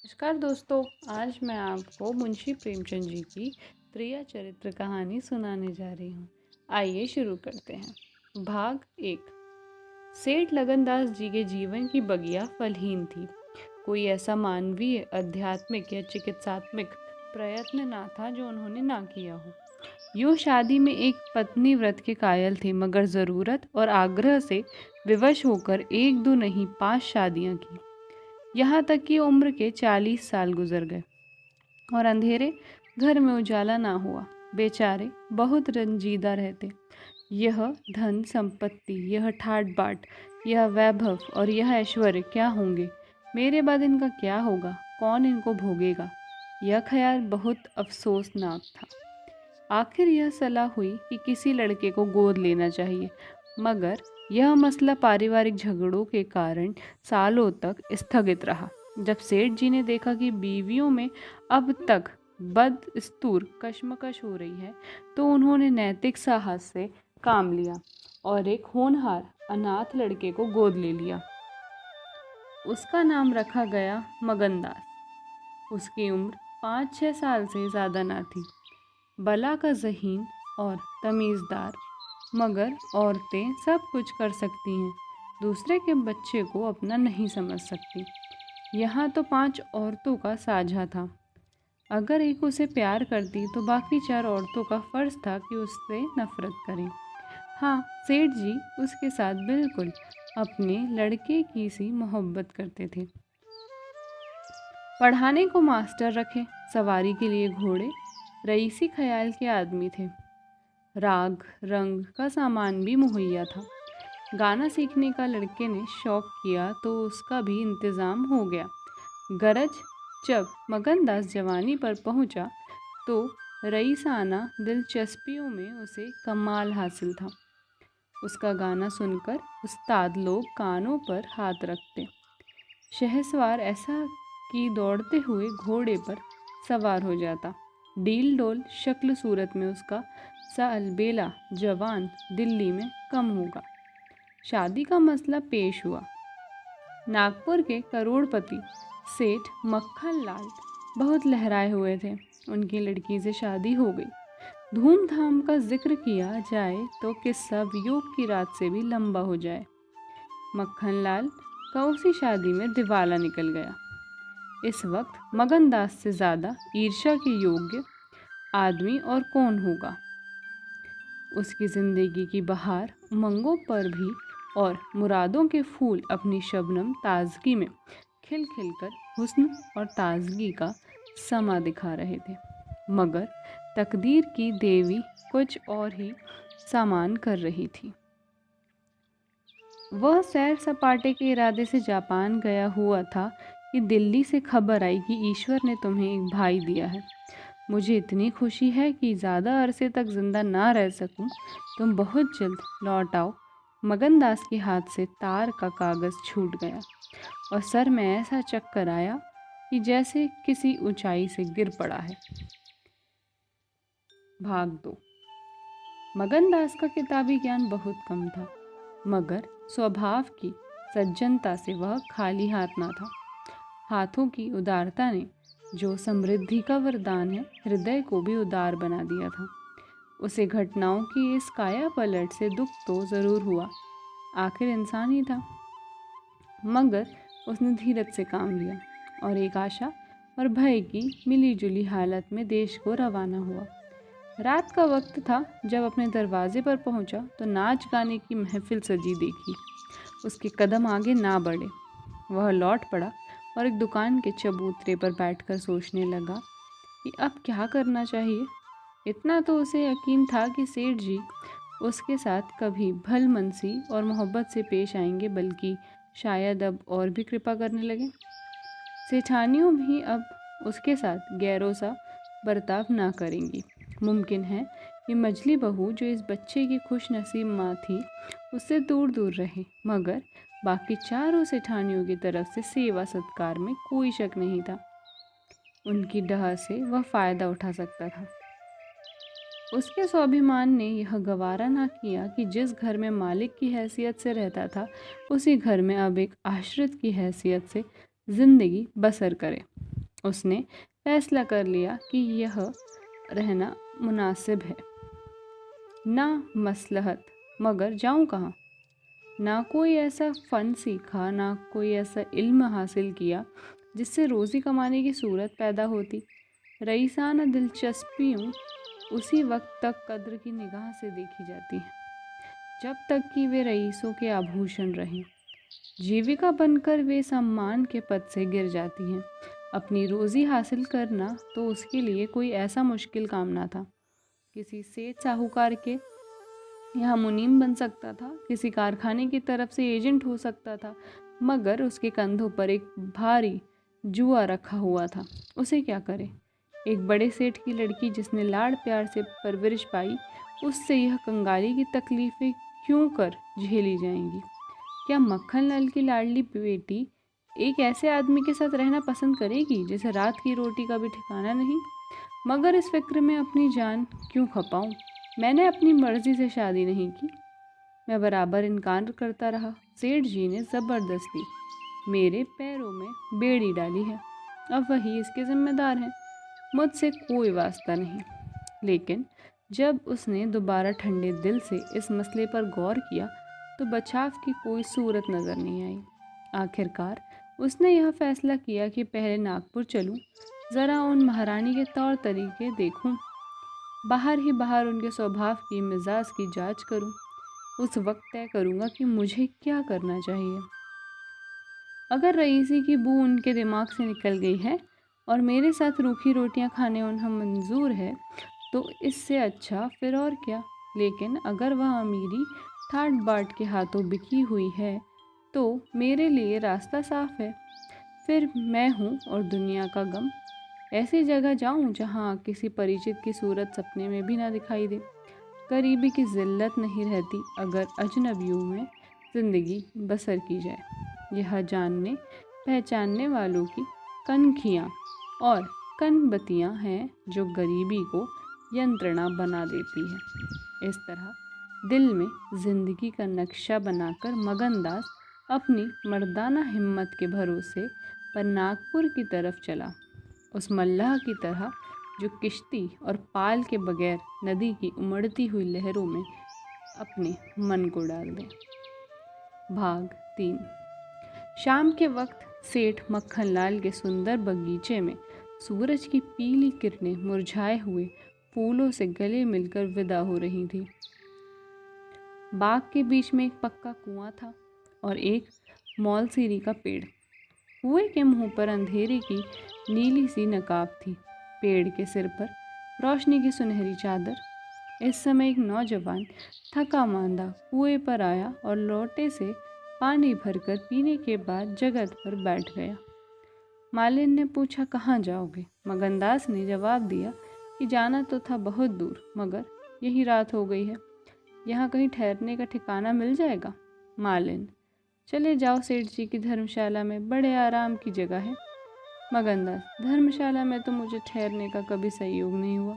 नमस्कार दोस्तों। आज मैं आपको मुंशी प्रेमचंद जी की त्रिया चरित्र कहानी सुनाने जा रही हूँ। आइए शुरू करते हैं। भाग 1। सेठ लगनदास जी के जीवन की बगिया फलहीन थी। कोई ऐसा मानवीय, आध्यात्मिक या चिकित्सात्मक प्रयत्न ना था जो उन्होंने ना किया हो। यूँ शादी में एक पत्नी व्रत के कायल थे, मगर ज़रूरत और आग्रह से विवश होकर एक दो नहीं 5 शादियाँ की। यहाँ तक कि उम्र के 40 साल गुजर गए और अंधेरे घर में उजाला ना हुआ। बेचारे बहुत रंजीदा रहते। यह धन संपत्ति, यह ठाट बाट, यह वैभव और यह ऐश्वर्य क्या होंगे? मेरे बाद इनका क्या होगा? कौन इनको भोगेगा? यह ख्याल बहुत अफसोसनाक था। आखिर यह सलाह हुई कि किसी लड़के को गोद लेना चाहिए, मगर यह मसला पारिवारिक झगड़ों के कारण सालों तक स्थगित रहा। जब सेठ जी ने देखा कि बीवियों में अब तक बदस्तूर कशमकश हो रही है, तो उन्होंने नैतिक साहस से काम लिया और एक होनहार अनाथ लड़के को गोद ले लिया। उसका नाम रखा गया मगनदास। उसकी उम्र 5-6 साल से ज़्यादा ना थी। बला का ज़हीन और तमीज़दार, मगर औरतें सब कुछ कर सकती हैं, दूसरे के बच्चे को अपना नहीं समझ सकती। यहाँ तो 5 औरतों का साझा था। अगर एक उसे प्यार करती तो बाकी 4 औरतों का फ़र्ज़ था कि उससे नफ़रत करें। हाँ, सेठ जी उसके साथ बिल्कुल अपने लड़के की सी मोहब्बत करते थे। पढ़ाने को मास्टर रखे, सवारी के लिए घोड़े, रईसी ख्याल के आदमी थे। राग रंग का सामान भी मुहैया था। गाना सीखने का लड़के ने शौक किया तो उसका भी इंतज़ाम हो गया। गरज जब मगनदास जवानी पर पहुंचा तो रईसाना दिलचस्पियों में उसे कमाल हासिल था। उसका गाना सुनकर उस्ताद लोग कानों पर हाथ रखते। शहसवार ऐसा कि दौड़ते हुए घोड़े पर सवार हो जाता। डील डोल शक्ल सूरत में उसका सा अलबेला जवान दिल्ली में कम होगा। शादी का मसला पेश हुआ। नागपुर के करोड़पति सेठ मक्खन लाल बहुत लहराए हुए थे। उनकी लड़की से शादी हो गई। धूमधाम का जिक्र किया जाए तो किस्सा वियोग की रात से भी लंबा हो जाए। मक्खन लाल का उसी शादी में दिवाला निकल गया। इस वक्त मगनदास से ज़्यादा ईर्ष्या के योग्य आदमी और कौन होगा? उसकी ज़िंदगी की बहार उमंगों पर भी और मुरादों के फूल अपनी शबनम ताजगी में खिल खिल कर हुस्न और ताजगी का समा दिखा रहे थे। मगर तकदीर की देवी कुछ और ही सामान कर रही थी। वह सैर सपाटे के इरादे से जापान गया हुआ था कि दिल्ली से खबर आई कि ईश्वर ने तुम्हें एक भाई दिया है। मुझे इतनी खुशी है कि ज़्यादा अरसे तक जिंदा ना रह सकूं। तुम बहुत जल्द लौट आओ। मगनदास के हाथ से तार का कागज़ छूट गया और सर में ऐसा चक्कर आया कि जैसे किसी ऊंचाई से गिर पड़ा है। भाग 2। मगनदास का किताबी ज्ञान बहुत कम था, मगर स्वभाव की सज्जनता से वह खाली हाथ ना था। हाथों की उदारता ने, जो समृद्धि का वरदान है, हृदय को भी उदार बना दिया था। उसे घटनाओं की इस काया पलट से दुख तो ज़रूर हुआ, आखिर इंसान ही था। मगर उसने धीरज से काम लिया और एक आशा और भय की मिलीजुली हालत में देश को रवाना हुआ। रात का वक्त था। जब अपने दरवाजे पर पहुंचा तो नाच गाने की महफिल सजी देखी। उसके कदम आगे ना बढ़े। वह लौट पड़ा और एक दुकान के चबूतरे पर बैठकर सोचने लगा कि अब क्या करना चाहिए। इतना तो उसे यकीन था कि सेठ जी उसके साथ कभी भलमनसी और मोहब्बत से पेश आएंगे, बल्कि शायद अब और भी कृपा करने लगे। सेठानियों भी अब उसके साथ गैरों सा बर्ताव ना करेंगी। मुमकिन है कि मजली बहू, जो इस बच्चे की खुश नसीब माँ थी, उससे दूर दूर रहे, मगर बाकी चारों सेठानियों की तरफ से सेवा सत्कार में कोई शक नहीं था। उनकी डह से वह फ़ायदा उठा सकता था। उसके स्वाभिमान ने यह गवारा ना किया कि जिस घर में मालिक की हैसियत से रहता था, उसी घर में अब एक आश्रित की हैसियत से ज़िंदगी बसर करे। उसने फैसला कर लिया कि यह रहना मुनासिब है। ना मसलहत, मगर जाऊं कहाँ? ना कोई ऐसा फ़न सीखा, ना कोई ऐसा इल्म हासिल किया जिससे रोज़ी कमाने की सूरत पैदा होती। रईसाना दिलचस्पियों उसी वक्त तक कद्र की निगाह से देखी जाती हैं जब तक कि वे रईसों के आभूषण रहें। जीविका बनकर वे सम्मान के पद से गिर जाती हैं। अपनी रोज़ी हासिल करना तो उसके लिए कोई ऐसा मुश्किल काम ना था। किसी सेठ साहूकार के यहाँ मुनीम बन सकता था, किसी कारखाने की तरफ से एजेंट हो सकता था, मगर उसके कंधों पर एक भारी जुआ रखा हुआ था। उसे क्या करे? एक बड़े सेठ की लड़की जिसने लाड़ प्यार से परवरिश पाई, उससे यह कंगाली की तकलीफ़ें क्यों कर झेली जाएंगी? क्या मक्खन लाल की लाडली बेटी एक ऐसे आदमी के साथ रहना पसंद करेगी जिसे रात की रोटी का भी ठिकाना नहीं? मगर इस फिक्र में अपनी जान क्यों खपाऊं? मैंने अपनी मर्जी से शादी नहीं की। मैं बराबर इनकार करता रहा। सेठ जी ने ज़बरदस्ती मेरे पैरों में बेड़ी डाली है। अब वही इसके जिम्मेदार हैं। मुझसे कोई वास्ता नहीं। लेकिन जब उसने दोबारा ठंडे दिल से इस मसले पर गौर किया तो बचाव की कोई सूरत नज़र नहीं आई। आखिरकार उसने यह फैसला किया कि पहले नागपुर चलूं, ज़रा उन महारानी के तौर तरीके देखूं, बाहर ही बाहर उनके स्वभाव की मिजाज की जांच करूं। उस वक्त तय करूंगा कि मुझे क्या करना चाहिए। अगर रईसी की बू उनके दिमाग से निकल गई है और मेरे साथ रूखी रोटियां खाने उन्हें मंजूर है तो इससे अच्छा फिर और क्या। लेकिन अगर वह अमीरी ठाट बाट के हाथों बिकी हुई है तो मेरे लिए रास्ता साफ है। फिर मैं हूँ और दुनिया का गम। ऐसी जगह जाऊँ जहाँ किसी परिचित की सूरत सपने में भी ना दिखाई दे। गरीबी की जिल्लत नहीं रहती अगर अजनबियों में ज़िंदगी बसर की जाए। यह जानने पहचानने वालों की कनखियाँ और कनबत्तियाँ हैं जो गरीबी को यंत्रणा बना देती है। इस तरह दिल में ज़िंदगी का नक्शा बनाकर मगनदास अपनी मर्दाना हिम्मत के भरोसे पर नागपुर की तरफ चला। उस मल्लाह की तरह जो किश्ती और पाल के बगैर नदी की उमड़ती हुई लहरों में अपने मन को डाल दे। भाग 3। शाम के वक्त सेठ मक्खनलाल के सुंदर बगीचे में सूरज की पीली किरणें मुरझाए हुए फूलों से गले मिलकर विदा हो रही थी। बाग के बीच में एक पक्का कुआं था और एक मौलसीरी का पेड़। कुएं के मुंह पर अंधेरे की नीली सी नकाब थी। पेड़ के सिर पर रोशनी की सुनहरी चादर। इस समय एक नौजवान थका मांदा कुएं पर आया और लोटे से पानी भरकर पीने के बाद जगत पर बैठ गया। मालिन ने पूछा, कहाँ जाओगे? मगनदास ने जवाब दिया कि जाना तो था बहुत दूर, मगर यही रात हो गई है। यहाँ कहीं ठहरने का ठिकाना मिल जाएगा? मालिन, चले जाओ सेठ जी की धर्मशाला में, बड़े आराम की जगह है। मगनदास, धर्मशाला में तो मुझे ठहरने का कभी संयोग नहीं हुआ।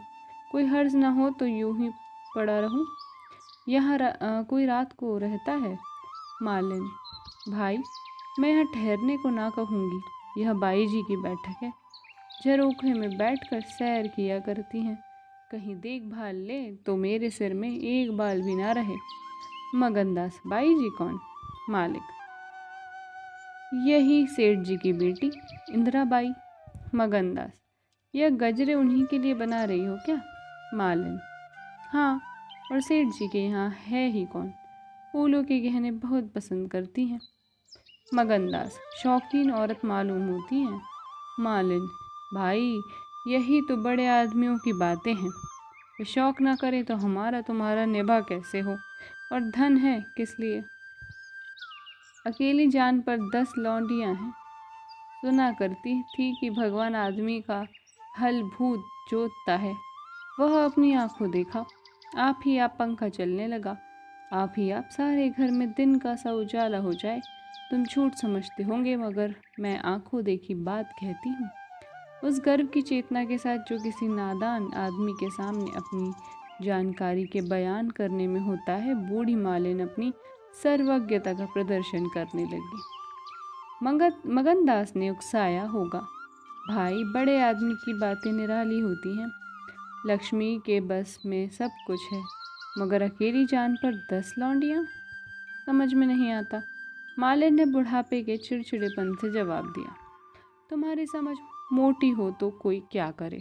कोई हर्ज ना हो तो यूं ही पड़ा रहूं। यहाँ कोई रात को रहता है? मालिन, भाई, मैं यहाँ ठहरने को ना कहूँगी। यह बाई जी की बैठक है। झरोखे में बैठकर सैर किया करती हैं। कहीं देखभाल ले तो मेरे सिर में एक बाल भी ना रहे। मगनदास, बाई जी कौन? मालिक, यही सेठ जी की बेटी इंदिराबाई। मगनदास, यह गजरे उन्हीं के लिए बना रही हो क्या? मालिन, हाँ, और सेठ जी के यहाँ है ही कौन? फूलों के गहने बहुत पसंद करती हैं। मगनदास, शौकीन औरत मालूम होती हैं। मालिन, भाई, यही तो बड़े आदमियों की बातें हैं। वे शौक ना करे तो हमारा तुम्हारा निभा कैसे हो? और धन है किस लिए? अकेली जान पर 10 लौंडियाँ हैं। सुना करती थी कि भगवान आदमी का हल भूत जोतता है। वह अपनी आंखों देखा। आप ही आप पंखा चलने लगा। आप ही आप सारे घर में दिन का सा उजाला हो जाए। तुम झूठ समझते होंगे, मगर मैं आंखों देखी बात कहती हूँ। उस गर्व की चेतना के साथ जो किसी नादान आदमी के सामने अपनी जानकारी के बयान करने में होता है, बूढ़ी मालिन अपनी सर्वज्ञता का प्रदर्शन करने लगी। मगनदास ने उकसाया होगा, भाई, बड़े आदमी की बातें निराली होती हैं। लक्ष्मी के बस में सब कुछ है, मगर अकेली जान पर 10 लौंडियाँ? समझ में नहीं आता। मालिन ने बुढ़ापे के चिड़चिड़ेपन से जवाब दिया। तुम्हारी समझ मोटी हो तो कोई क्या करे।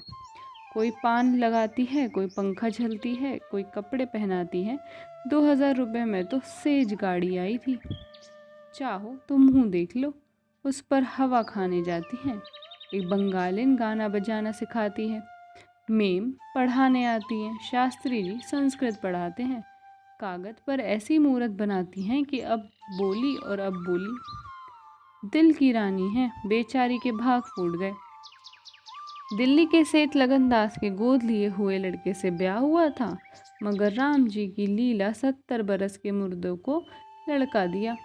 कोई पान लगाती है, कोई पंखा झलती है, कोई कपड़े पहनाती है। 2000 रुपये में तो सेज गाड़ी आई थी। चाहो तो मुंह देख लो, उस पर हवा खाने जाती हैं। एक बंगालिन गाना बजाना सिखाती है, मेम पढ़ाने आती हैं, शास्त्री जी संस्कृत पढ़ाते हैं। कागज पर ऐसी मूरत बनाती हैं कि अब बोली और अब बोली। दिल की रानी है, बेचारी के भाग फूट गए। दिल्ली के सेठ लगनदास के गोद लिए हुए लड़के से ब्याह हुआ था, मगर राम जी की लीला 70 बरस के मुर्दों को लड़का दिया।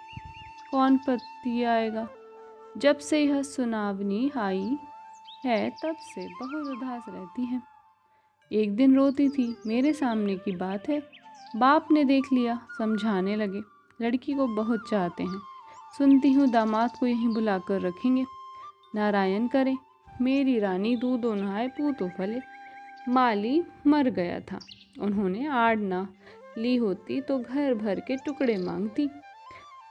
कौन पति आएगा। जब से यह सुनावनी आई है तब से बहुत उदास रहती है। एक दिन रोती थी, मेरे सामने की बात है। बाप ने देख लिया, समझाने लगे। लड़की को बहुत चाहते हैं, सुनती हूँ दामाद को यहीं बुलाकर रखेंगे। नारायण करे, मेरी रानी दूधो नहाए पूतो फले। माली मर गया था, उन्होंने आड़ ना ली होती तो घर भर के टुकड़े मांगती।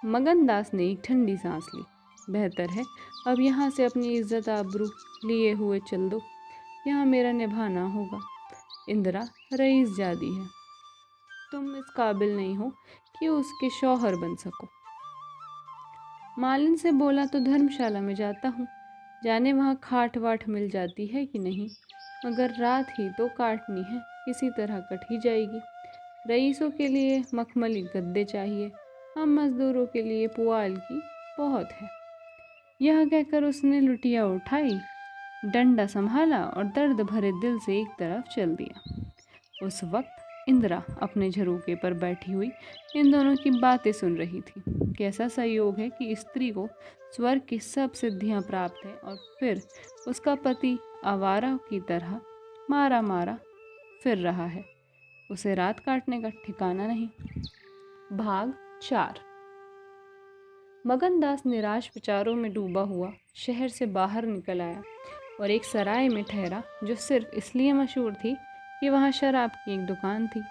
मगनदास ने एक ठंडी सांस ली। बेहतर है अब यहाँ से अपनी इज्जत आबरू लिए हुए चल दो, यहाँ मेरा निभाना होगा। इंदिरा रईस जादी है, तुम इस काबिल नहीं हो कि उसके शौहर बन सको। मालिन से बोला तो धर्मशाला में जाता हूँ, जाने वहाँ खाट वाट मिल जाती है कि नहीं, मगर रात ही तो काटनी है, किसी तरह कट ही जाएगी। रईसों के लिए मखमली गद्दे चाहिए, हम मजदूरों के लिए पुआल की बहुत है। यह कहकर उसने लुटिया उठाई, डंडा संभाला और दर्द भरे दिल से एक तरफ चल दिया। उस वक्त इंदिरा अपने झरोके पर बैठी हुई इन दोनों की बातें सुन रही थी। कैसा संयोग है कि स्त्री को स्वर्ग की सब सिद्धियां प्राप्त है और फिर उसका पति आवारा की तरह मारा मारा फिर रहा है, उसे रात काटने का ठिकाना नहीं। भाग 4। मगनदास निराश विचारों में डूबा हुआ शहर से बाहर निकल आया और एक सराय में ठहरा, जो सिर्फ इसलिए मशहूर थी कि वहाँ शराब की एक दुकान थी।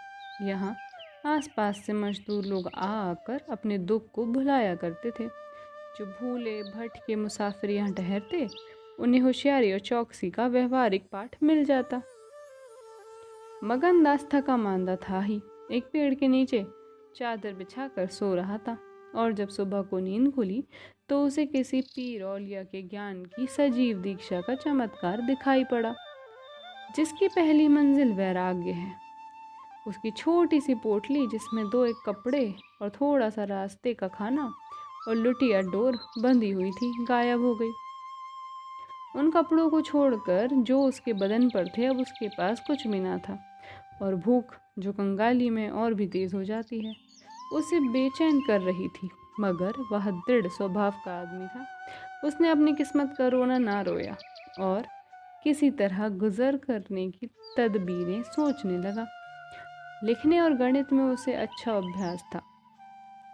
यहाँ आसपास से मजदूर लोग आ आकर अपने दुख को भुलाया करते थे। जो भूले भटके मुसाफिर यहाँ ठहरते, उन्हें होशियारी और चौकसी का व्यवहारिक पाठ मिल जाता। मगनदास थका मांदा था ही, एक पेड़ के नीचे चादर बिछाकर सो रहा था, और जब सुबह को नींद खुली तो उसे किसी पीर औलिया के ज्ञान की सजीव दीक्षा का चमत्कार दिखाई पड़ा। जिसकी पहली मंजिल वैराग्य है, उसकी छोटी सी पोटली जिसमें 2 एक कपड़े और थोड़ा सा रास्ते का खाना और लुटिया डोर बंधी हुई थी, गायब हो गई। उन कपड़ों को छोड़कर जो उसके बदन पर थे, अब उसके पास कुछ भी ना था, और भूख जो कंगाली में और भी तेज हो जाती है, उसे बेचैन कर रही थी। मगर वह दृढ़ स्वभाव का आदमी था। उसने अपनी किस्मत का रोना ना रोया और किसी तरह गुजर करने की तदबीरें सोचने लगा। लिखने और गणित में उसे अच्छा अभ्यास था,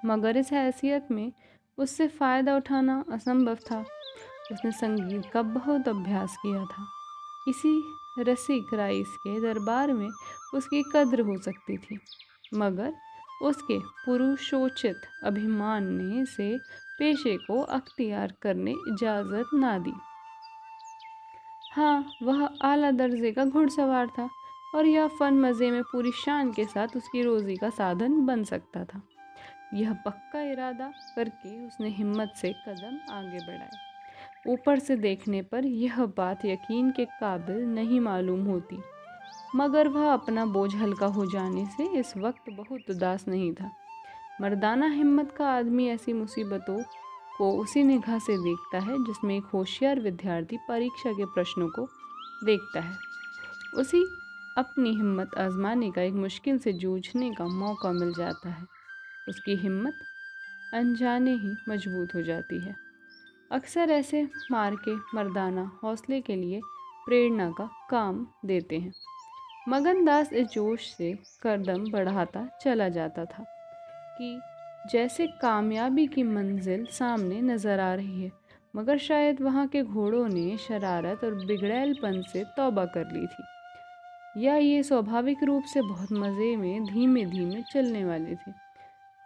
मगर इस हैसियत में उससे फ़ायदा उठाना असंभव था। उसने संगीत का बहुत अभ्यास किया था। किसी रसिक राइस के दरबार में उसकी कद्र हो सकती थी, मगर उसके पुरुषोचित अभिमान ने से पेशे को अख्तियार करने इजाज़त ना दी। हाँ, वह आला दर्जे का घुड़सवार था और यह फन मज़े में पूरी शान के साथ उसकी रोज़ी का साधन बन सकता था। यह पक्का इरादा करके उसने हिम्मत से कदम आगे बढ़ाए। ऊपर से देखने पर यह बात यकीन के काबिल नहीं मालूम होती, मगर वह अपना बोझ हल्का हो जाने से इस वक्त बहुत उदास नहीं था। मर्दाना हिम्मत का आदमी ऐसी मुसीबतों को उसी निगाह से देखता है जिसमें एक होशियार विद्यार्थी परीक्षा के प्रश्नों को देखता है। उसी अपनी हिम्मत आजमाने का, एक मुश्किल से जूझने का मौका मिल जाता है। उसकी हिम्मत अनजाने ही मजबूत हो जाती है। अक्सर ऐसे मार्के मर्दाना हौसले के लिए प्रेरणा का काम देते हैं। मगनदास इस जोश से कदम बढ़ाता चला जाता था कि जैसे कामयाबी की मंजिल सामने नजर आ रही है, मगर शायद वहाँ के घोड़ों ने शरारत और बिगड़ैलपन से तौबा कर ली थी, या ये स्वाभाविक रूप से बहुत मज़े में धीमे धीमे चलने वाले थे।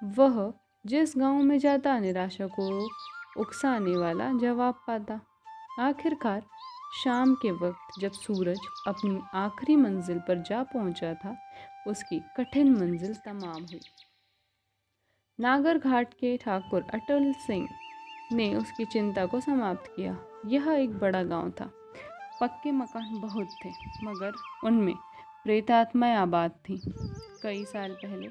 वह जिस गांव में जाता निराशा को उकसाने वाला जवाब पाता। आखिरकार शाम के वक्त जब सूरज अपनी आखिरी मंजिल पर जा पहुंचा था, उसकी कठिन मंजिल तमाम हुई। नागरघाट के ठाकुर अटल सिंह ने उसकी चिंता को समाप्त किया। यह एक बड़ा गांव था। पक्के मकान बहुत थे, मगर उनमें प्रेतात्माएं आबाद थीं। कई साल पहले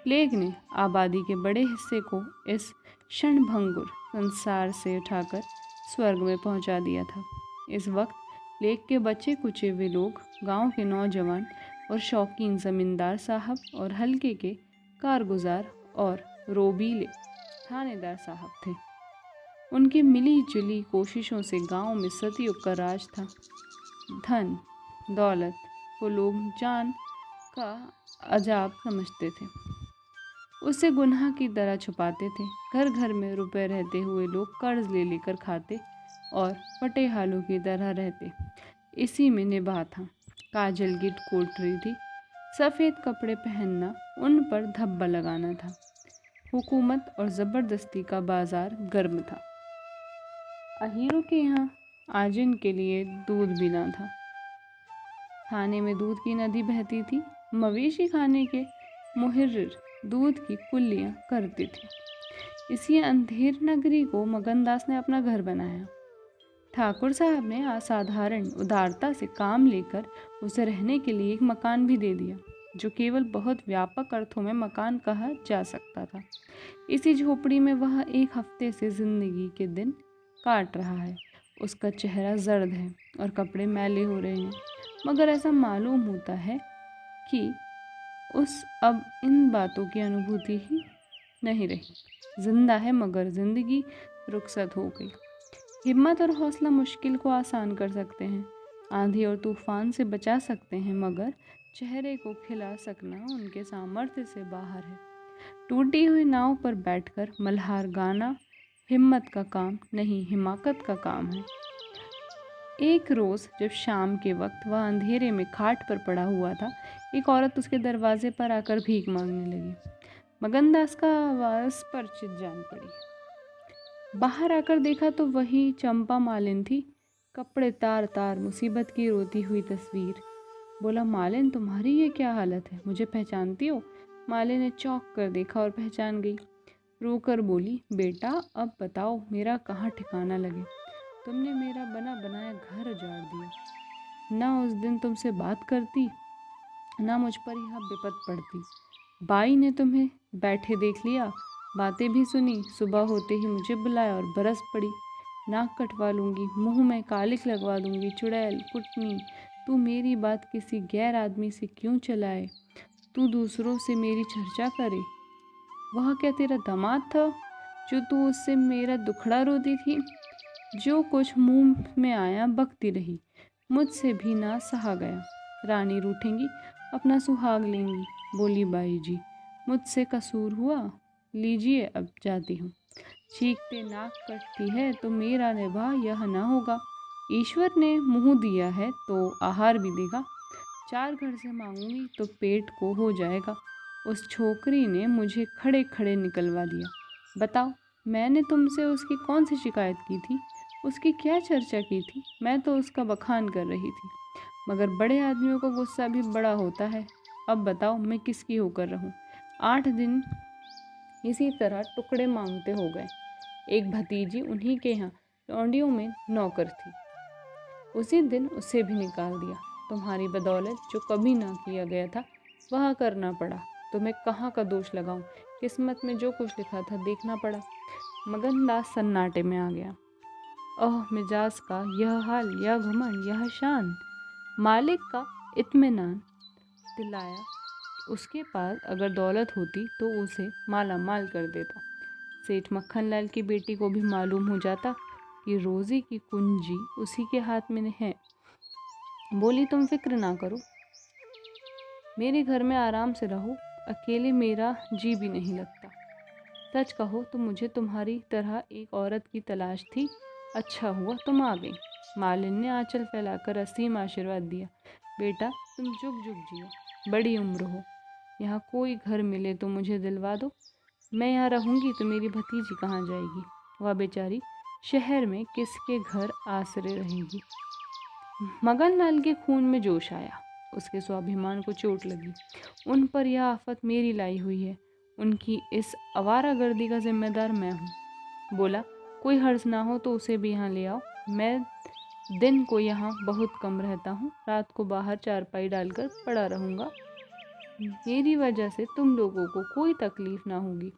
प्लेग ने आबादी के बड़े हिस्से को इस क्षणभंगुर संसार से उठाकर स्वर्ग में पहुंचा दिया था। इस वक्त प्लेग के बचे कुचे हुए लोग गांव के नौजवान और शौकीन जमींदार साहब और हल्के के कारगुजार और रोबीले थानेदार साहब थे। उनकी मिली जुली कोशिशों से गांव में सदियों का राज था। धन दौलत को लोग जान का अजाब समझते थे, उसे गुनाह की तरह छुपाते थे। घर घर में रुपए रहते हुए लोग कर्ज ले लेकर खाते और फटे हालों की तरह रहते। इसी में निभा था। काजल की कोठरी थी, सफ़ेद कपड़े पहनना, उन पर धब्बा लगाना था। हुकूमत और ज़बरदस्ती का बाजार गर्म था। अहीरों के यहाँ आजिन के लिए दूध भी ना था। खाने में दूध की नदी बहती थी। मवेशी खाने के मुहर्रिर दूध की कुल्लियाँ करती थी। इसी अंधेर नगरी को मगनदास ने अपना घर बनाया। ठाकुर साहब ने असाधारण उदारता से काम लेकर उसे रहने के लिए एक मकान भी दे दिया, जो केवल बहुत व्यापक अर्थों में मकान कहा जा सकता था। इसी झोपड़ी में वह एक हफ्ते से जिंदगी के दिन काट रहा है। उसका चेहरा जर्द है और कपड़े मैले हो रहे हैं, मगर ऐसा मालूम होता है कि उस अब इन बातों की अनुभूति ही नहीं रही। जिंदा है, मगर जिंदगी रुखसत हो गई। हिम्मत और हौसला मुश्किल को आसान कर सकते हैं, आंधी और तूफान से बचा सकते हैं, मगर चेहरे को खिला सकना उनके सामर्थ्य से बाहर है। टूटी हुई नाव पर बैठकर मल्हार गाना हिम्मत का काम नहीं, हिमाकत का काम है। एक रोज़ जब शाम के वक्त वह अंधेरे में खाट पर पड़ा हुआ था, एक औरत उसके दरवाजे पर आकर भीख मांगने लगी। मगनदास का आवाज़ परिचित जान पड़ी। बाहर आकर देखा तो वही चंपा मालिन थी, कपड़े तार तार, मुसीबत की रोती हुई तस्वीर। बोला, मालिन तुम्हारी ये क्या हालत है, मुझे पहचानती हो? मालिन ने चौंक कर देखा और पहचान गई। रोकर बोली, बेटा अब बताओ मेरा कहाँ ठिकाना लगे। तुमने मेरा बना बनाया घर उजाड़ दिया। ना उस दिन तुमसे बात करती, ना मुझ पर यह विपत पड़ती। बाई ने तुम्हें बैठे देख लिया, बातें भी सुनी, सुबह होते ही मुझे बुलाया और बरस पड़ी। नाक कटवा लूँगी, मुंह में कालिक लगवा दूँगी। चुड़ैल कुटनी, तू मेरी बात किसी गैर आदमी से क्यों चलाए? तू दूसरों से मेरी चर्चा करे। वह क्या तेरा दामाद था जो तू उससे मेरा दुखड़ा रोती थी? जो कुछ मुंह में आया बकती रही, मुझसे भी ना सहा गया। रानी रूठेंगी, अपना सुहाग लेंगी। बोली, बाई जी मुझसे कसूर हुआ, लीजिए अब जाती हूँ। चीखते नाक कटती है तो मेरा निभा यह ना होगा। ईश्वर ने मुँह दिया है तो आहार भी देगा। 4 घर से मांगूंगी तो पेट को हो जाएगा। उस छोकरी ने मुझे खड़े खड़े निकलवा दिया। बताओ, मैंने तुमसे उसकी कौन सी शिकायत की थी? उसकी क्या चर्चा की थी? मैं तो उसका बखान कर रही थी, मगर बड़े आदमियों का गुस्सा भी बड़ा होता है। अब बताओ मैं किसकी होकर रहूं? 8 दिन इसी तरह टुकड़े मांगते हो गए। एक भतीजी उन्हीं के यहाँ लौंडियों में नौकर थी, उसी दिन उसे भी निकाल दिया। तुम्हारी बदौलत जो कभी ना किया गया था वह करना पड़ा। तुम्हें कहाँ का दोष लगाऊं? किस्मत में जो कुछ लिखा था देखना पड़ा। मगनदास सन्नाटे में आ गया। ओह मिजाज का यह हाल, यह घमंड, यह शान। मालिक का इत्मीनान दिलाया। उसके पास अगर दौलत होती तो उसे माला माल कर देता। सेठ मक्खनलाल की बेटी को भी मालूम हो जाता कि रोज़ी की कुंजी उसी के हाथ में है। बोली, तुम फिक्र ना करो, मेरे घर में आराम से रहो। अकेले मेरा जी भी नहीं लगता। सच कहो तो मुझे तुम्हारी तरह एक औरत की तलाश थी अच्छा हुआ तुम आ गई। मालिन ने आंचल फैलाकर असीम आशीर्वाद दिया। बेटा, तुम जुग जुग जियो, बड़ी उम्र हो। यहाँ कोई घर मिले तो मुझे दिलवा दो। मैं यहाँ रहूंगी तो मेरी भतीजी कहाँ जाएगी? वह बेचारी शहर में किसके घर आसरे रहेगी? मगनलाल के खून में जोश आया। उसके स्वाभिमान को चोट लगी। उन पर यह आफत मेरी लाई हुई है। उनकी इस आवारागर्दी का जिम्मेदार मैं हूँ। बोला, कोई हर्ज ना हो तो उसे भी यहाँ ले आओ। मैं दिन को यहाँ बहुत कम रहता हूँ, रात को बाहर चारपाई डालकर पड़ा रहूँगा। मेरी वजह से तुम लोगों को कोई तकलीफ ना होगी।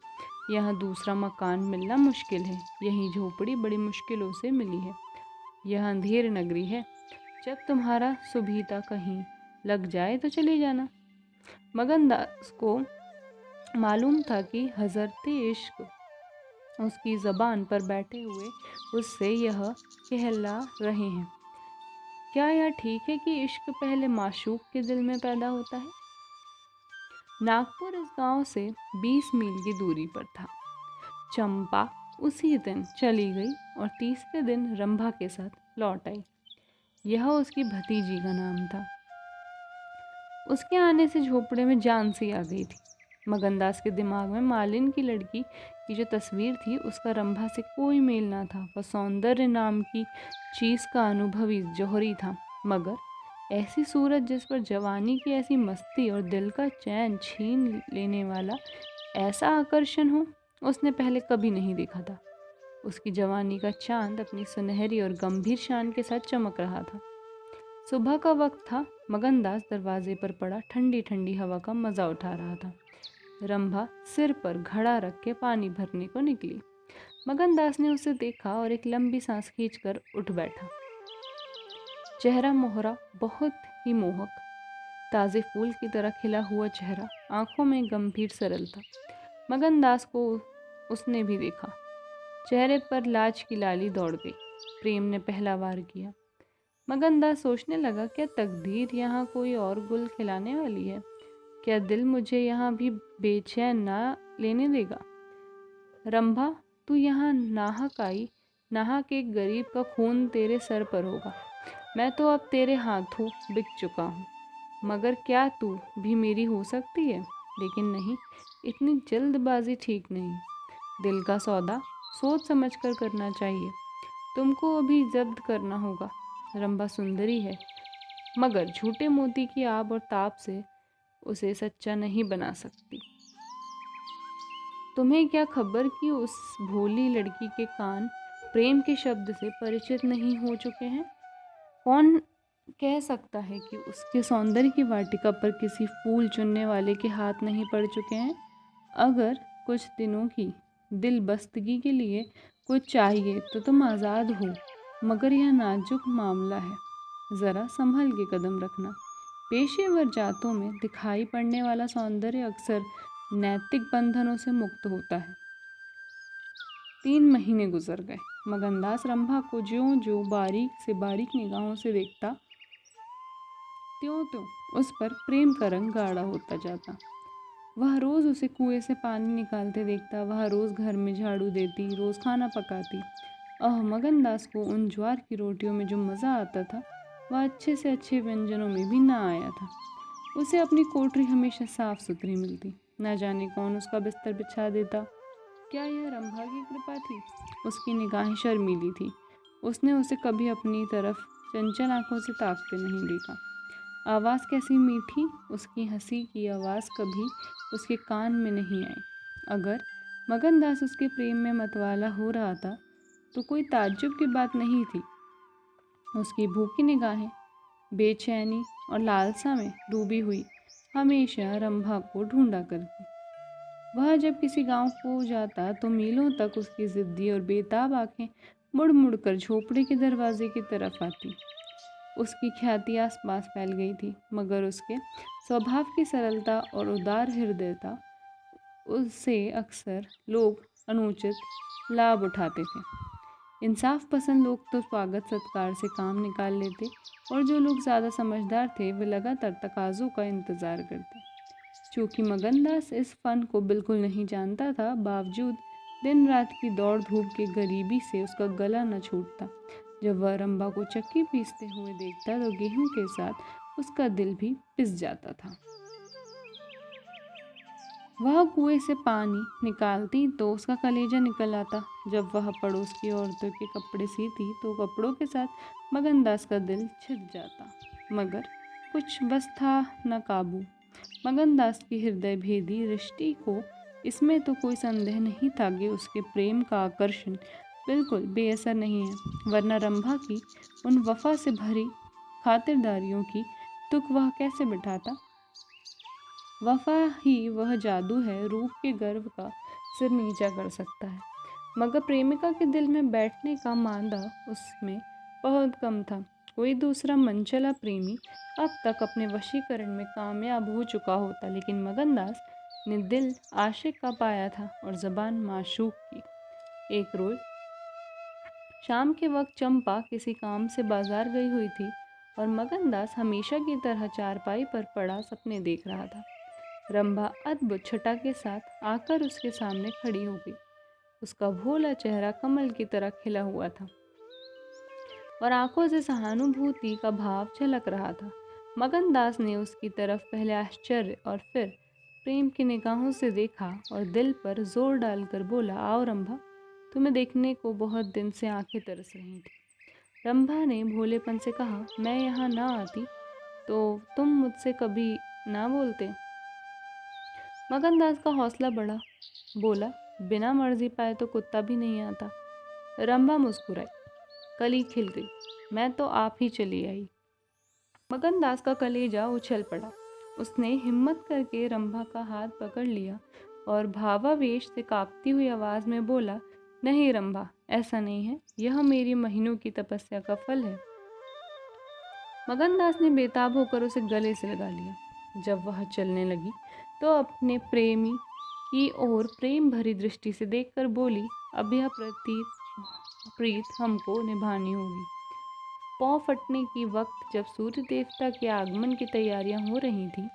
यहाँ दूसरा मकान मिलना मुश्किल है। यही झोपड़ी बड़ी मुश्किलों से मिली है। यह अंधेर नगरी है। जब तुम्हारा सुबीता कहीं लग जाए तो चले जाना। मगनदास को मालूम था कि हज़रत इश्क उसकी ज़बान पर बैठे हुए उससे यह कहला रहे हैं। क्या यह ठीक है कि इश्क पहले माशूक के दिल में पैदा होता है? नागपुर इस गांव से 20 मील की दूरी पर था। चंपा उसी दिन चली गई और तीसरे दिन रंभा के साथ लौट आई। यह उसकी भतीजी का नाम था। उसके आने से झोपड़े में जान सी आ गई थी। मगनदास के दिमाग में मालिन की लड़की की जो तस्वीर थी उसका रंभा से कोई मेल ना था। वह सौंदर्य नाम की चीज़ का अनुभव ही जौहरी था, मगर ऐसी सूरत जिस पर जवानी की ऐसी मस्ती और दिल का चैन छीन लेने वाला ऐसा आकर्षण हो, उसने पहले कभी नहीं देखा था। उसकी जवानी का चांद अपनी सुनहरी और गंभीर शान के साथ चमक रहा था। सुबह का वक्त था। मगनदास दरवाजे पर पड़ा ठंडी ठंडी हवा का मजा उठा रहा था। रंभा सिर पर घड़ा रख के पानी भरने को निकली। मगनदास ने उसे देखा और एक लंबी सांस खींचकर उठ बैठा। चेहरा मोहरा, बहुत ही मोहक, ताजे फूल की तरह खिला हुआ चेहरा, आंखों में गंभीर सरलता। मगनदास को उसने भी देखा। चेहरे पर लाज की लाली दौड़ गई। प्रेम ने पहला वार किया। मगनदास सोचने लगा, क्या तकदीर यहाँ कोई और गुल खिलाने वाली है? क्या दिल मुझे यहाँ भी बेचैन ना लेने देगा? रंभा, तू यहाँ नाहक आई। नाहक एक गरीब का खून तेरे सर पर होगा। मैं तो अब तेरे हाथों बिक चुका हूँ, मगर क्या तू भी मेरी हो सकती है? लेकिन नहीं, इतनी जल्दबाजी ठीक नहीं। दिल का सौदा सोच समझ कर करना चाहिए। तुमको अभी जब्त करना होगा। रंभा सुंदरी है, मगर झूठे मोती की आब और ताप से उसे सच्चा नहीं बना सकती। तुम्हें क्या खबर कि उस भोली लड़की के कान प्रेम के शब्द से परिचित नहीं हो चुके हैं? कौन कह सकता है कि उसके सौंदर्य की वाटिका पर किसी फूल चुनने वाले के हाथ नहीं पड़ चुके हैं? अगर कुछ दिनों की दिल बस्तगी के लिए कुछ चाहिए तो तुम आज़ाद हो, मगर यह नाजुक मामला है। ज़रा संभल के कदम रखना। पेशेवर जातों में दिखाई पड़ने वाला सौंदर्य अक्सर नैतिक बंधनों से मुक्त होता है। 3 महीने गुजर गए। मगनदास रंभा को ज्यों ज्यों बारीक से बारीक निगाहों से देखता, त्यों त्यों उस पर प्रेम का रंग गाढ़ा होता जाता। वह रोज़ उसे कुएं से पानी निकालते देखता। वह रोज़ घर में झाड़ू देती, रोज़ खाना पकाती। मगनदास को उन ज्वार की रोटियों में जो मज़ा आता था, वह अच्छे से अच्छे व्यंजनों में भी ना आया था। उसे अपनी कोठरी हमेशा साफ सुथरी मिलती। न जाने कौन उसका बिस्तर बिछा देता। क्या यह रंभा की कृपा थी? उसकी निगाहें शर्मीली थी। उसने उसे कभी अपनी तरफ चंचल आंखों से ताकते नहीं देखा। आवाज़ कैसी मीठी! उसकी हंसी की आवाज़ कभी उसके कान में नहीं आई। अगर मगनदास उसके प्रेम में मतवाला हो रहा था तो कोई ताज्जुब की बात नहीं थी। उसकी भूखी निगाहें बेचैनी और लालसा में डूबी हुई हमेशा रंभा को ढूंढा करती। वह जब किसी गांव को जाता तो मीलों तक उसकी जिद्दी और बेताब आंखें मुड़ मुड़ कर झोपड़ी के दरवाजे की तरफ आती। उसकी ख्याति आसपास फैल गई थी, मगर उसके स्वभाव की सरलता और उदार हृदयता उससे अक्सर लोग अनुचित लाभ उठाते थे। इंसाफ पसंद लोग तो स्वागत सत्कार से काम निकाल लेते, और जो लोग ज़्यादा समझदार थे वे लगातार तकाज़ों का इंतज़ार करते। चूँकि मगनदास इस फ़न को बिल्कुल नहीं जानता था, बावजूद दिन रात की दौड़ धूप के गरीबी से उसका गला न छूटता। जब वह रंभा को चक्की पीसते हुए देखता तो गेहूं के साथ उसका दिल भी पिस जाता था। वह कुएं से पानी निकालती तो उसका कलेजा निकल आता। जब वह पड़ोस की औरतों के कपड़े सीती तो कपड़ों के साथ मगनदास का दिल छिद जाता। मगर कुछ बस था न काबू। मगनदास की हृदय भेदी दृष्टि को इसमें तो कोई संदेह नहीं था कि उसके प्रेम का आकर्षण बिल्कुल बेअसर नहीं है, वरना रंभा की उन वफा से भरी खातिरदारियों की तुक वह कैसे बिठाता। वफा ही वह जादू है, रूप के गर्व का सिर नीचा कर सकता है। मगर प्रेमिका के दिल में बैठने का मांदा उसमें बहुत कम था। कोई दूसरा मनचला प्रेमी अब तक अपने वशीकरण में कामयाब हो चुका होता, लेकिन मगनदास ने दिल आशिक का पाया था और ज़बान माशूक की। एक रोज शाम के वक्त चंपा किसी काम से बाजार गई हुई थी और मगनदास हमेशा की तरह चारपाई पर पड़ा सपने देख रहा था। रंभा अद्भुत छटा के साथ आकर उसके सामने खड़ी हो गई। उसका भोला चेहरा कमल की तरह खिला हुआ था और आंखों से सहानुभूति का भाव झलक रहा था। मगनदास ने उसकी तरफ पहले आश्चर्य और फिर प्रेम की निगाहों से देखा और दिल पर जोर डालकर बोला, आओ रंभा, तुम्हें देखने को बहुत दिन से आंखें तरस रही थी। रंभा ने भोलेपन से कहा, मैं यहाँ ना आती तो तुम मुझसे कभी ना बोलते। मगनदास का हौसला बढ़ा, बोला, बिना मर्जी पाए तो कुत्ता भी नहीं आता। रंभा मुस्कुराई, कली खिल गई, मैं तो आप ही चली आई। मगनदास का कलेजा उछल पड़ा। उसने हिम्मत करके रंभा का हाथ पकड़ लिया और भावावेश से कांपती हुई आवाज में बोला, नहीं रंभा, ऐसा नहीं है, यह मेरी महीनों की तपस्या का फल है। मगनदास ने बेताब होकर उसे गले से लगा लिया। जब वह चलने लगी तो अपने प्रेमी की ओर प्रेम भरी दृष्टि से देखकर बोली, अब यह प्रीत हमको निभानी होगी। पौ फटने की वक्त जब सूर्य देवता के आगमन की तैयारियां हो रही थी,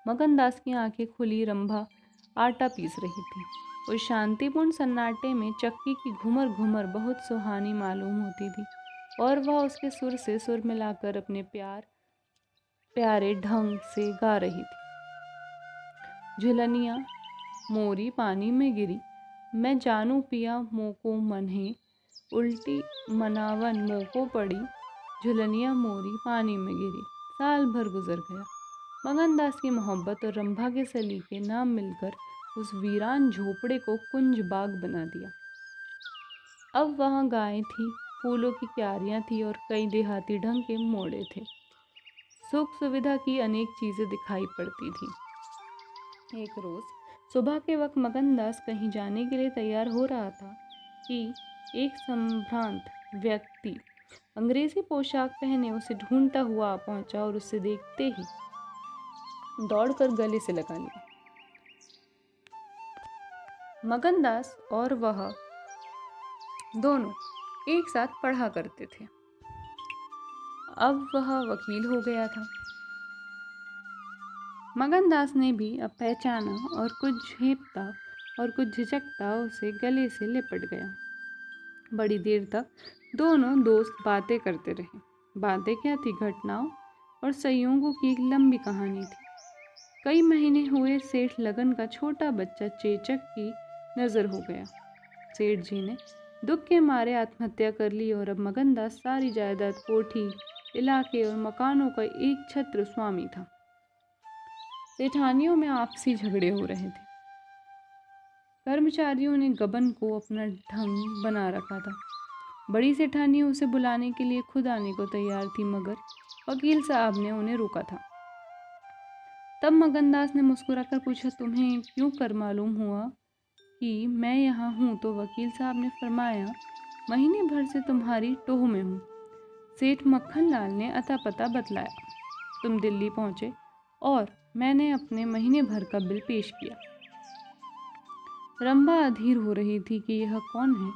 मगनदास की आंखें खुली रंभा आटा पीस रही थी। उस शांतिपूर्ण सन्नाटे में चक्की की घुमर घुमर बहुत सुहानी मालूम होती थी और वह उसके सुर से सुर मिलाकर अपने प्यारे ढंग से गा रही थी। झुलनिया मोरी पानी में गिरी, मैं जानू पिया मोको मन है, उल्टी मनावन मोको पड़ी, झुलनिया मोरी पानी में गिरी। साल भर गुजर गया। मगनदास की मोहब्बत और रंभा के सलीके नाम मिलकर उस वीरान झोपड़े को कुंज बाग बना दिया। अब वहाँ गायें थी, फूलों की क्यारियाँ थी और कई देहाती ढंग के मोड़े थे। सुख सुविधा की अनेक चीज़ें दिखाई पड़ती थी। एक रोज़ सुबह के वक्त मगनदास कहीं जाने के लिए तैयार हो रहा था कि एक संभ्रांत व्यक्ति अंग्रेजी पोशाक पहने उसे ढूंढता हुआ पहुंचा और उसे देखते ही दौड़कर गले से लगा लिया। मगनदास और वह दोनों एक साथ पढ़ा करते थे। अब वह वकील हो गया था। मगनदास ने भी अब पहचाना और कुछ झेपता और कुछ झिझकता उसे गले से लिपट गया। बड़ी देर तक दोनों दोस्त बातें करते रहे। बातें क्या थी, घटनाओं और संयोगों की एक लंबी कहानी थी। कई महीने हुए सेठ लगन का छोटा बच्चा चेचक की नज़र हो गया। सेठ जी ने दुख के मारे आत्महत्या कर ली और अब मगनदास सारी जायदाद, कोठी, इलाके और मकानों का एक छत्र स्वामी था। सेठानियों में आपसी झगड़े हो रहे थे। कर्मचारियों ने गबन को अपना ढंग बना रखा था। बड़ी सेठानी उसे बुलाने के लिए खुद आने को तैयार थी, मगर वकील साहब ने उन्हें रोका था। तब मगनदास ने मुस्कुराकर पूछा, तुम्हें क्यों कर मालूम हुआ कि मैं यहाँ हूँ? तो वकील साहब ने फरमाया, महीने भर से तुम्हारी टोह में हूँ। सेठ मक्खन लाल ने अता पता बतलाया। तुम दिल्ली पहुँचे और मैंने अपने महीने भर का बिल पेश किया। रंभा अधीर हो रही थी कि यह कौन है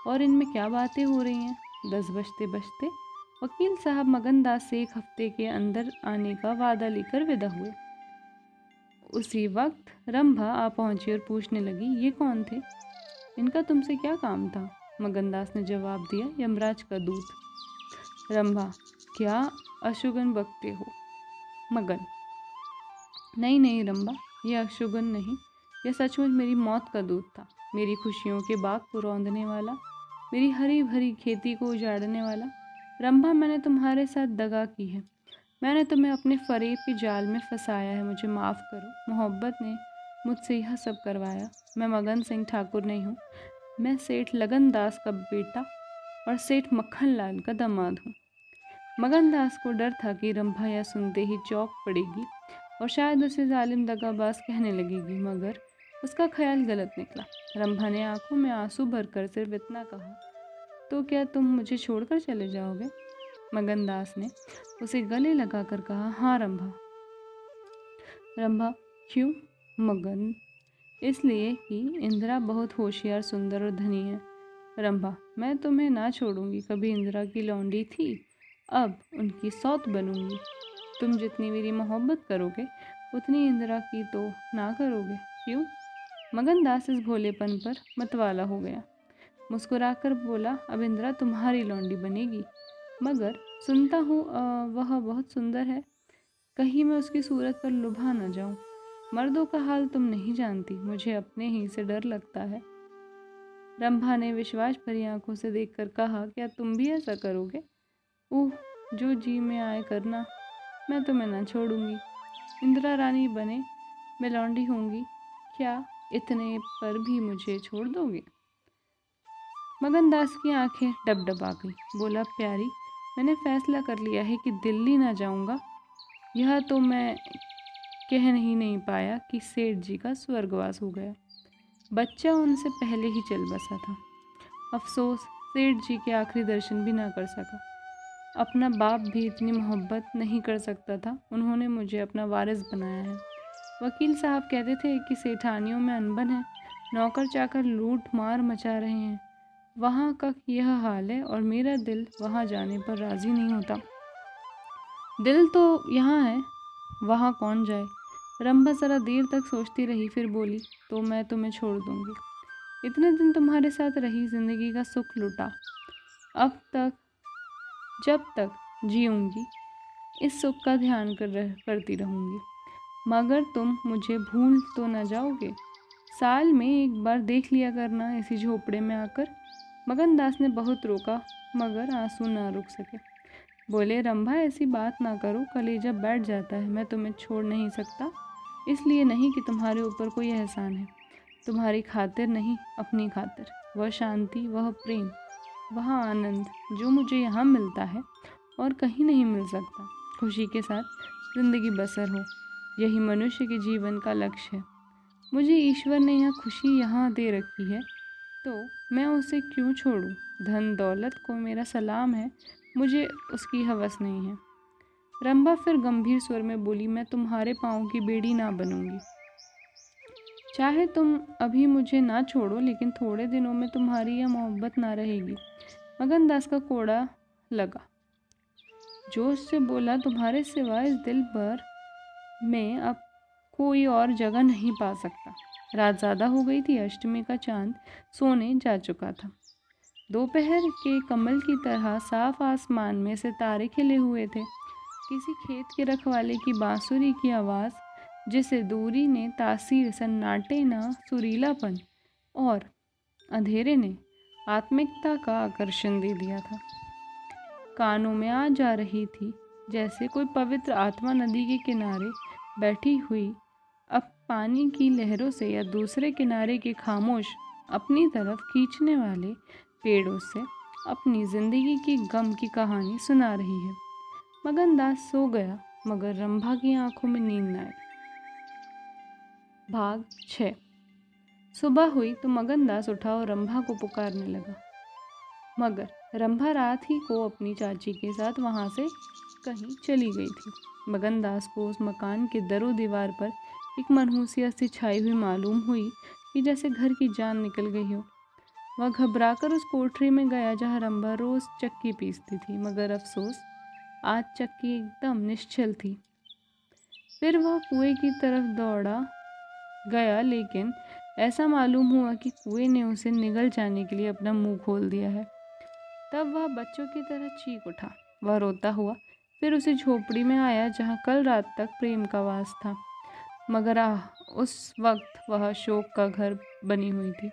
और इनमें क्या बातें हो रही हैं। 10 बजते बजते वकील साहब मगनदास से 1 हफ्ते के अंदर आने का वादा लेकर विदा हुए। उसी वक्त रंभा आ पहुंची और पूछने लगी, ये कौन थे? इनका तुमसे क्या काम था? मगनदास ने जवाब दिया, यमराज का दूत। रंभा, क्या अशुगन बकते हो? मगन, नहीं नहीं रंभा, यह अशुगन नहीं, यह सचमुच मेरी मौत का दूत था। मेरी खुशियों के बाग को रौंदने वाला, मेरी हरी भरी खेती को उजाड़ने वाला। रंभा, मैंने तुम्हारे साथ दगा की है, मैंने तुम्हें अपने फरेब के जाल में फंसाया है, मुझे माफ़ करो। मोहब्बत ने मुझसे यह सब करवाया। मैं मगन सिंह ठाकुर नहीं हूँ, मैं सेठ लगन दास का बेटा और सेठ मक्खन लाल का दामाद हूँ। मगन दास को डर था कि रंभा यह सुनते ही चौंक पड़ेगी और शायद उसे जालिम दगाबाज कहने लगेगी, मगर उसका ख्याल गलत निकला। रंभा ने आंखों में आंसू भरकर सिर्फ इतना कहा, तो क्या तुम मुझे छोड़कर चले जाओगे? मगन दास ने उसे गले लगाकर कहा, हाँ रंभा। रंभा, क्यों? मगन, इसलिए कि इंदिरा बहुत होशियार, सुंदर और धनी है। रंभा, मैं तुम्हें ना छोड़ूंगी। कभी इंदिरा की लौंडी थी, अब उनकी सौत बनूंगी। तुम जितनी मेरी मोहब्बत करोगे उतनी इंदिरा की तो ना करोगे, क्यों? मगन दास इस भोलेपन पर मतवाला हो गया। मुस्कुराकर बोला, अब इंदिरा तुम्हारी लौंडी बनेगी, मगर सुनता हूँ वह बहुत सुंदर है, कहीं मैं उसकी सूरत पर लुभा न जाऊं। मर्दों का हाल तुम नहीं जानती, मुझे अपने ही से डर लगता है। रंभा ने विश्वास भरी आंखों से देखकर कहा, क्या तुम भी ऐसा करोगे? ओह, जो जी में आए करना, मैं तुम्हें ना छोड़ूंगी। इंदिरा रानी बने मैं लौंडी होंगी, क्या इतने पर भी मुझे छोड़ दोगे? मगन दास की आंखें डबडबा गई। बोला, प्यारी, मैंने फैसला कर लिया है कि दिल्ली ना जाऊंगा। यह तो मैं कह नहीं पाया कि सेठ जी का स्वर्गवास हो गया। बच्चा उनसे पहले ही चल बसा था। अफसोस, सेठ जी के आखिरी दर्शन भी ना कर सका। अपना बाप भी इतनी मोहब्बत नहीं कर सकता था। उन्होंने मुझे अपना वारिस बनाया है। वकील साहब कहते थे कि सेठानियों में अनबन है, नौकर चाकर लूट मार मचा रहे हैं। वहाँ का यह हाल है और मेरा दिल वहाँ जाने पर राज़ी नहीं होता। दिल तो यहाँ है, वहाँ कौन जाए? रंभा ज़रा देर तक सोचती रही, फिर बोली, तो मैं तुम्हें छोड़ दूँगी। इतने दिन तुम्हारे साथ रही, ज़िंदगी का सुख लुटा। अब तक, जब तक जीऊँगी, इस सुख का ध्यान करती रहूँगी। मगर तुम मुझे भूल तो न जाओगे? साल में एक बार देख लिया करना इसी झोपड़े में आकर। मगन दास ने बहुत रोका, मगर आंसू ना रुक सके। बोले, रंभा, ऐसी बात ना करो, कलेजा बैठ जाता है। मैं तुम्हें छोड़ नहीं सकता, इसलिए नहीं कि तुम्हारे ऊपर कोई एहसान है। तुम्हारी खातिर नहीं, अपनी खातिर। वह शांति, वह प्रेम, वह आनंद जो मुझे यहाँ मिलता है और कहीं नहीं मिल सकता। खुशी के साथ जिंदगी बसर हो, यही मनुष्य के जीवन का लक्ष्य है। मुझे ईश्वर ने यह खुशी यहाँ दे रखी है, तो मैं उसे क्यों छोड़ूं? धन दौलत को मेरा सलाम है, मुझे उसकी हवस नहीं है। रंभा फिर गंभीर स्वर में बोली, मैं तुम्हारे पाँव की बेड़ी ना बनूंगी। चाहे तुम अभी मुझे ना छोड़ो, लेकिन थोड़े दिनों में तुम्हारी यह मोहब्बत ना रहेगी। मगन दास का कोड़ा लगा, जोश से बोला, तुम्हारे सिवाय इस दिल भर में अब कोई और जगह नहीं पा सकता। रात ज़्यादा हो गई थी, अष्टमी का चांद सोने जा चुका था। दोपहर के कमल की तरह साफ आसमान में सितारे खिले हुए थे। किसी खेत के रखवाले की बांसुरी की आवाज़, जिसे दूरी ने तासीर, सन्नाटे ना सुरीलापन और अंधेरे ने आत्मिकता का आकर्षण दे दिया था, कानों में आ जा रही थी, जैसे कोई पवित्र आत्मा नदी के किनारे बैठी हुई अब पानी की लहरों से या दूसरे किनारे के खामोश अपनी तरफ खींचने वाले पेड़ों से अपनी जिंदगी की गम की कहानी सुना रही है। मगन दास सो गया, मगर रंभा की आंखों में नींद न आई। भाग 6। सुबह हुई तो मगन दास उठा और रंभा को पुकारने लगा, मगर रंभा रात ही को अपनी चाची के साथ वहां से कहीं चली गई थी। मगन दास को उस मकान के दरो दीवार पर एक मनहूसियत सी छाई हुई मालूम हुई कि जैसे घर की जान निकल गई हो। वह घबराकर उस कोठरी में गया जहाँ रंभा रोज चक्की पीसती थी, मगर अफसोस, आज चक्की एकदम निश्चल थी। फिर वह कुएं की तरफ दौड़ा गया, लेकिन ऐसा मालूम हुआ कि कुएं ने उसे निगल जाने के लिए अपना मुंह खोल दिया है। तब वह बच्चों की तरह चीख उठा। वह रोता हुआ फिर उसी झोपड़ी में आया जहाँ कल रात तक प्रेम का वास था। मगर उस वक्त वह शोक का घर बनी हुई थी।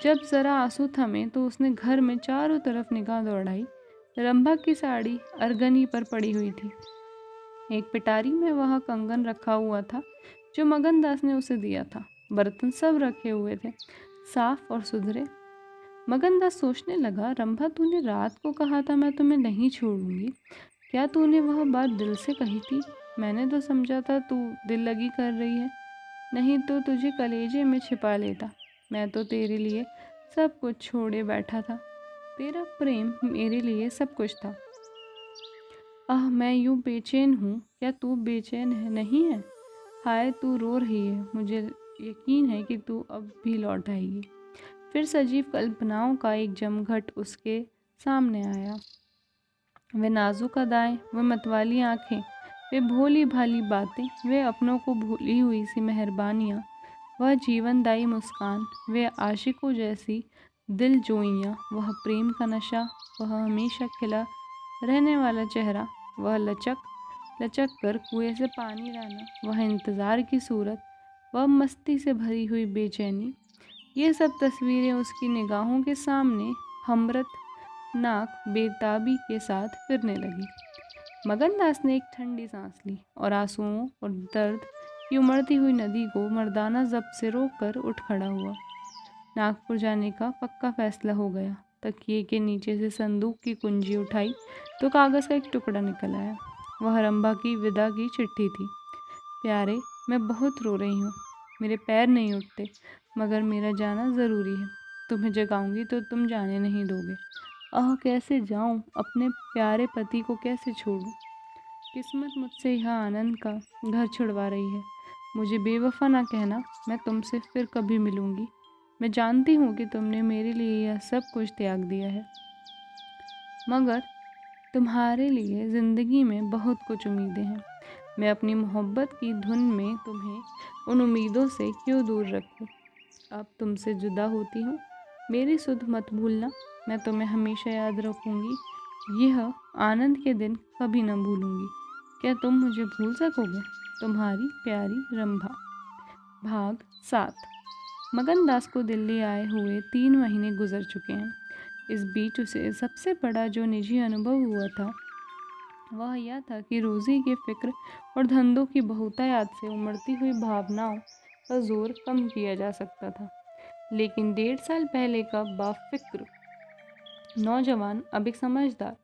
जब जरा आंसू थमे तो उसने घर में चारों तरफ निगाह दौड़ाई। रंभा की साड़ी अरगनी पर पड़ी हुई थी। एक पिटारी में वह कंगन रखा हुआ था जो मगनदास ने उसे दिया था। बर्तन सब रखे हुए थे, साफ और सुथरे। मगनदास सोचने लगा, रंभा तूने रात को कहा था मैं तुम्हें नहीं छोड़ूंगी। क्या तूने वह बात दिल से कही थी? मैंने तो समझा था तू दिल लगी कर रही है, नहीं तो तुझे कलेजे में छिपा लेता। मैं तो तेरे लिए सब कुछ छोड़े बैठा था। तेरा प्रेम मेरे लिए सब कुछ था। आह, मैं यूं बेचैन हूँ, क्या तू बेचैन है नहीं है? हाय, तू रो रही है, मुझे यकीन है कि तू अब भी लौट आएगी। फिर सजीव कल्पनाओं का एक जमघट उसके सामने आया। वे नाजुक अदाएं, वे मतवाली आंखें, वे भोली भाली बातें, वे अपनों को भूली हुई सी मेहरबानियाँ, वह जीवनदायी मुस्कान, वे आशिकों जैसी दिल जोइयाँ, वह प्रेम का नशा, वह हमेशा खिला रहने वाला चेहरा, वह लचक लचक कर कुएं से पानी लाना, वह इंतज़ार की सूरत, वह मस्ती से भरी हुई बेचैनी, ये सब तस्वीरें उसकी निगाहों के सामने हमरत नाक बेताबी के साथ फिरने लगी। मगनदास ने एक ठंडी सांस ली और आंसुओं और दर्द की उमड़ती हुई नदी को मर्दाना जब्त से रोककर उठ खड़ा हुआ। नागपुर जाने का पक्का फैसला हो गया। तकिए के नीचे से संदूक की कुंजी उठाई तो कागज़ का एक टुकड़ा निकल आया। वह रंभा की विदा की चिट्ठी थी। प्यारे, मैं बहुत रो रही हूँ, मेरे पैर नहीं उठते, मगर मेरा जाना ज़रूरी है। तुम्हें जगाऊंगी तो तुम जाने नहीं दोगे। आह, कैसे जाऊं, अपने प्यारे पति को कैसे छोड़ूं? किस्मत मुझसे यह आनंद का घर छुड़वा रही है। मुझे बेवफा ना कहना, मैं तुमसे फिर कभी मिलूंगी। मैं जानती हूँ कि तुमने मेरे लिए यह सब कुछ त्याग दिया है, मगर तुम्हारे लिए ज़िंदगी में बहुत कुछ उम्मीदें हैं। मैं अपनी मोहब्बत की धुन में तुम्हें उन उम्मीदों से क्यों दूर रखूं? अब तुमसे जुदा होती हूँ, मेरी सुध मत भूलना। मैं तुम्हें हमेशा याद रखूंगी। यह आनंद के दिन कभी न भूलूंगी। क्या तुम मुझे भूल सकोगे? तुम्हारी प्यारी रंभा। भाग 7। मगनदास को दिल्ली आए हुए 3 महीने गुजर चुके हैं। इस बीच उसे सबसे बड़ा जो निजी अनुभव हुआ था वह यह था कि रोज़ी की फिक्र और धंधों की बहुतायत से उमड़ती हुई भावनाओं का जोर कम किया जा सकता था। लेकिन 1.5 साल पहले का बाफिक्र नौजवान अब एक समझदार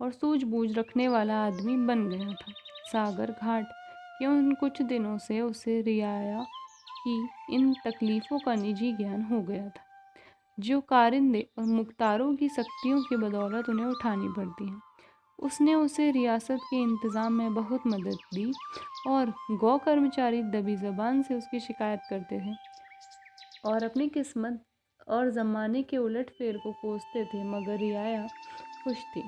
और सूझबूझ रखने वाला आदमी बन गया था। सागर घाट के उन कुछ दिनों से उसे रियाया की इन तकलीफ़ों का निजी ज्ञान हो गया था, जो कारिंदे और मुख्तारों की शक्तियों की बदौलत उन्हें उठानी पड़ती हैं। उसने उसे रियासत के इंतज़ाम में बहुत मदद दी और गौ कर्मचारी दबी ज़बान से उसकी शिकायत करते थे और अपनी किस्मत और ज़माने के उलट फेर को कोसते थे, मगर रियाया खुश थी।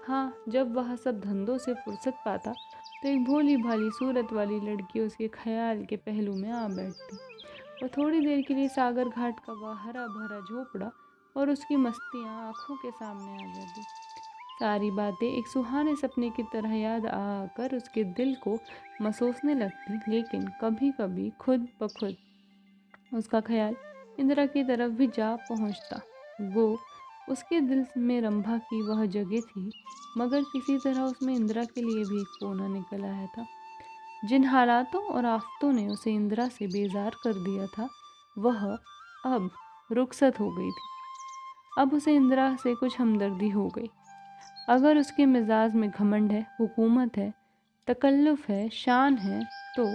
हाँ, जब वह सब धंधों से फुर्सत पाता तो एक भोली भाली सूरत वाली लड़की उसके ख्याल के पहलू में आ बैठती। वह थोड़ी देर के लिए सागर घाट का वह हरा भरा झोपड़ा और उसकी मस्तियाँ आंखों के सामने आ जाती। सारी बातें एक सुहाने सपने की तरह याद आकर उसके दिल को मसोसने लगती, लेकिन कभी कभी खुद ब खुद उसका ख्याल इंदिरा की तरफ भी जा पहुंचता। वो उसके दिल में रंभा की वह जगह थी, मगर किसी तरह उसमें इंदिरा के लिए भी एक कोना निकल आया था। जिन हालातों और आफतों ने उसे इंदिरा से बेजार कर दिया था, वह अब रुखसत हो गई थी। अब उसे इंदिरा से कुछ हमदर्दी हो गई। अगर उसके मिजाज में घमंड है, हुकूमत है, तकल्लुफ़ है, शान है, तो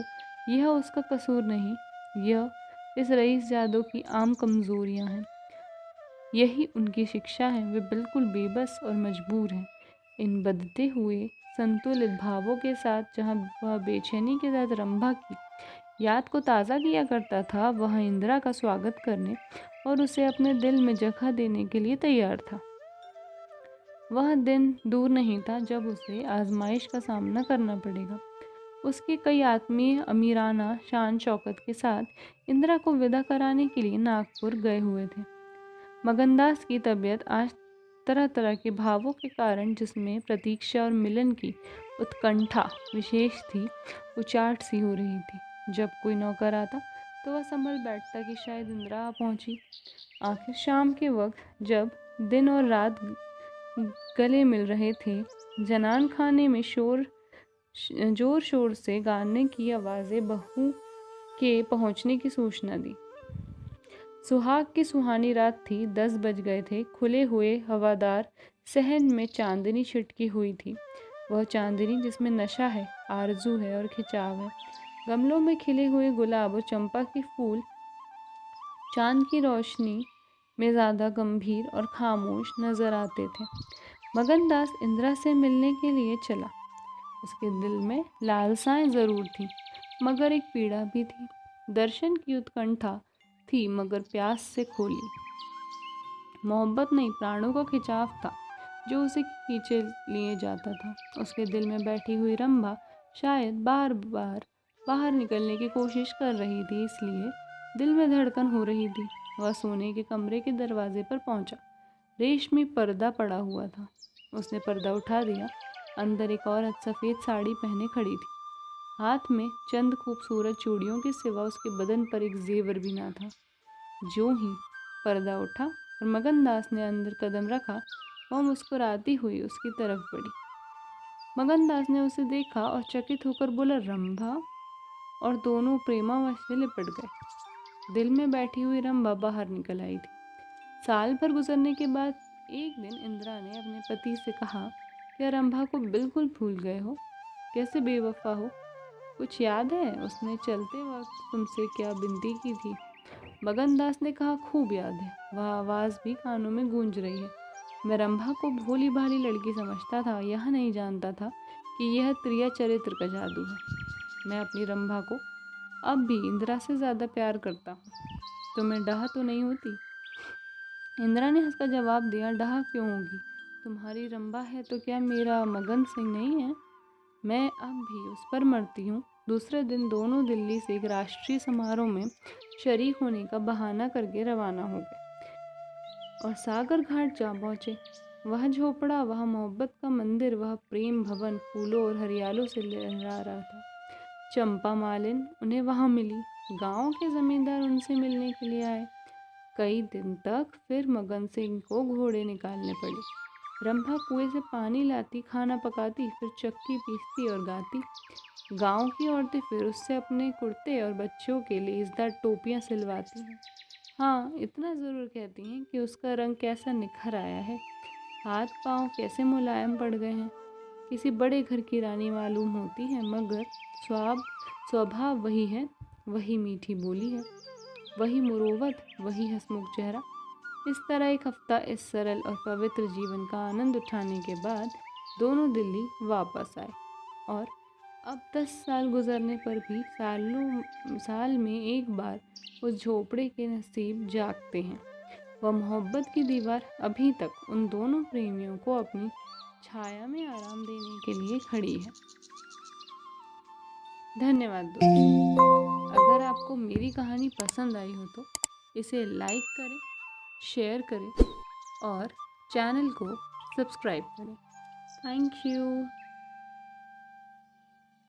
यह उसका कसूर नहीं, यह इस रईस जादों की आम कमज़ोरियाँ हैं। यही उनकी शिक्षा है। वे बिल्कुल बेबस और मजबूर हैं। इन बदते हुए संतुलित भावों के साथ जहाँ वह बेचैनी के साथ रंभा की याद को ताज़ा किया करता था, वह इंदिरा का स्वागत करने और उसे अपने दिल में जगह देने के लिए तैयार था। वह दिन दूर नहीं था जब उसे आजमाइश का सामना करना पड़ेगा। उसके कई आत्मीय अमीराना शान शौकत के साथ इंदिरा को विदा कराने के लिए नागपुर गए हुए थे। मगनदास की तबीयत आज तरह तरह के भावों के कारण, जिसमें प्रतीक्षा और मिलन की उत्कंठा विशेष थी, उचाट सी हो रही थी। जब कोई नौकर आता तो वह संभल बैठता कि शायद इंदिरा आ पहुंची। आखिर शाम के वक्त जब दिन और रात गले मिल रहे थे, जनान खाने में जोर शोर से गाने की आवाज़ें बहू के पहुंचने की सूचना दी। सुहाग की सुहानी रात थी। 10 बज गए थे। खुले हुए हवादार सहन में चांदनी छिटकी हुई थी। वह चांदनी जिसमें नशा है, आरजू है और खिंचाव है। गमलों में खिले हुए गुलाब और चंपा के फूल चांद की रोशनी में ज़्यादा गंभीर और खामोश नजर आते थे। मगनदास इंदिरा से मिलने के लिए चला। उसके दिल में लालसाएं जरूर थी, मगर एक पीड़ा भी थी। दर्शन की उत्कंठा थी, मगर प्यास से खोली। मोहब्बत नहीं, प्राणों का खिंचाव था जो उसे खींचे लिए जाता था। उसके दिल में बैठी हुई रंभा शायद बार बार बाहर निकलने की कोशिश कर रही थी, इसलिए दिल में धड़कन हो रही थी। वह सोने के कमरे के दरवाजे पर पहुंचा। रेशमी पर्दा पड़ा हुआ था। उसने पर्दा उठा दिया। अंदर एक औरत सफ़ेद साड़ी पहने खड़ी थी। हाथ में चंद खूबसूरत चूड़ियों के सिवा उसके बदन पर एक जेवर भी ना था। जो ही पर्दा उठा और मगनदास ने अंदर कदम रखा, वह मुस्कुराती हुई उसकी तरफ बढ़ी। मगनदास ने उसे देखा और चकित होकर बोला, रंभा, और दोनों प्रेमावश से लिपट गए। दिल में बैठी हुई रंभा बाहर निकल आई थी। साल भर गुजरने के बाद एक दिन इंदिरा ने अपने पति से कहा, क्या रंभा को बिल्कुल भूल गए हो? कैसे बेवफा हो? कुछ याद है उसने चलते वक्त तुमसे क्या विनती की थी? मगनदास ने कहा, खूब याद है। वह आवाज़ भी कानों में गूंज रही है। मैं रंभा को भोली भाली लड़की समझता था, यह नहीं जानता था कि यह त्रिया चरित्र का जादू है। मैं अपनी रंभा को अब भी इंदिरा से ज़्यादा प्यार करता हूँ। तुम्हें डाह तो नहीं होती? इंदिरा ने हंसकर जवाब दिया, डाह क्यों होगी? तुम्हारी रंभा है तो क्या मेरा मगन सिंह नहीं है? मैं अब भी उस पर मरती हूँ। दूसरे दिन दोनों दिल्ली से एक राष्ट्रीय समारोह में शरीक होने का बहाना करके रवाना हो गए और सागर घाट जा पहुँचे। वह झोपड़ा, वह मोहब्बत का मंदिर, वह प्रेम भवन फूलों और हरियालों से लहरा रहा था। चंपा मालिन उन्हें वहाँ मिली। गांव के जमींदार उनसे मिलने के लिए आए। कई दिन तक फिर मगन सिंह को घोड़े निकालने पड़े। रंभा कुएं से पानी लाती, खाना पकाती, फिर चक्की पीसती और गाती। गांव की औरतें फिर उससे अपने कुर्ते और बच्चों के लेसदार टोपियां सिलवाती हैं। हाँ, इतना ज़रूर कहती हैं कि उसका रंग कैसा निखर आया है, हाथ पांव कैसे मुलायम पड़ गए हैं। किसी बड़े घर की रानी मालूम होती है, मगर स्वभाव वही है। वही मीठी बोली है, वही मुरोवत, वही हंसमुख चेहरा। इस तरह एक हफ्ता इस सरल और पवित्र जीवन का आनंद उठाने के बाद दोनों दिल्ली वापस आए। और अब 10 साल गुजरने पर भी साल में एक बार उस झोपड़े के नसीब जागते हैं। वह मोहब्बत की दीवार अभी तक उन दोनों प्रेमियों को अपनी छाया में आराम देने के लिए खड़ी है। धन्यवाद दोस्तों। अगर आपको मेरी कहानी पसंद आई हो तो इसे लाइक करें, शेयर करें और चैनल को सब्सक्राइब करें। Thank you.